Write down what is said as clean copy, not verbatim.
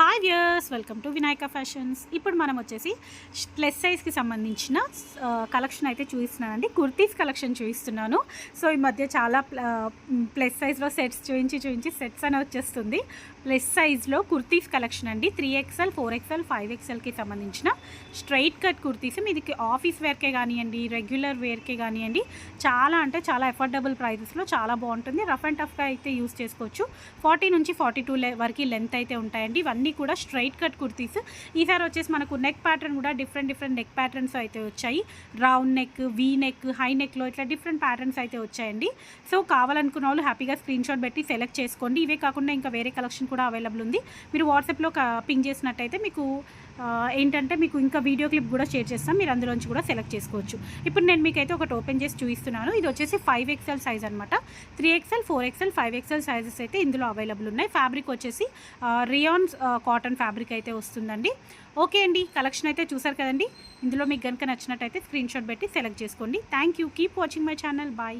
Hi viewers, welcome to Vinayaka fashions. ఇప్పుడు మనం వచ్చేసి ప్లస్ సైజ్కి సంబంధించిన కలెక్షన్ అయితే చూపిస్తున్నానండి. కుర్తీస్ కలెక్షన్ చూపిస్తున్నాను. సో ఈ మధ్య చాలా ప్లస్ సైజ్లో సెట్స్ చూపించి సెట్స్ అని వచ్చేస్తుంది. ప్లస్ సైజ్లో కుర్తీస్ కలెక్షన్ అండి. 3XL, 4XL, 5XLకి సంబంధించిన స్ట్రైట్ కట్ కుర్తీస్. మీదికి ఆఫీస్ వేర్కే కానివ్వండి, రెగ్యులర్ వేర్కే కానివ్వండి, చాలా అంటే చాలా అఫోర్డబుల్ ప్రైజెస్లో చాలా బాగుంటుంది. రఫ్ అండ్ టఫ్గా అయితే యూస్ చేసుకోవచ్చు. 40 నుంచి 42 వరకు లెంత్ అయితే ఉంటాయండి. ఇవన్నీ కూడా స్ట్రైట్ కట్ కుర్తీస్. ఈసారి వచ్చేసి మనకు నెక్ ప్యాటర్న్ కూడా డిఫరెంట్ నెక్ ప్యాటర్న్స్ అయితే వచ్చాయి. Round neck, V neck, high నెక్లో ఇట్లా డిఫరెంట్ ప్యాటర్న్స్ అయితే వచ్చాయండి. సో కావాలనుకున్న వాళ్ళు హ్యాపీగా స్క్రీన్ షాట్ పెట్టి సెలెక్ట్ చేసుకోండి. ఇవే కాకుండా ఇంకా వేరే కలెక్షన్ కూడా అవైలబుల్ ఉంది. మీరు వాట్సాప్లో పింగ్ చేసినట్టయితే మీకు ఏంటంటే మీకు ఇంకా వీడియో క్లిప్ కూడా షేర్ చేస్తాం. మీరు అందులోంచి కూడా సెలెక్ట్ చేసుకోవచ్చు. ఇప్పుడు నేను మీకైతే ఒకటి ఓపెన్ చేసి చూపిస్తున్నాను. ఇది వచ్చేసి 5XL సైజ్ అనమాట. 3XL, 4XL, 5XL సైజెస్ అయితే ఇందులో అవైలబుల్ ఉన్నాయి. ఫ్యాబ్రిక్ వచ్చేసి రియాన్ కాటన్ ఫ్యాబ్రిక్ అయితే వస్తుందండి. ఓకే అండి, కలెక్షన్ అయితే చూసారు కదండి. ఇందులో మీకు కనుక నచ్చినట్టయితే స్క్రీన్ షాట్ పెట్టి సెలెక్ట్ చేసుకోండి. Thank you. Keep watching my channel. Bye.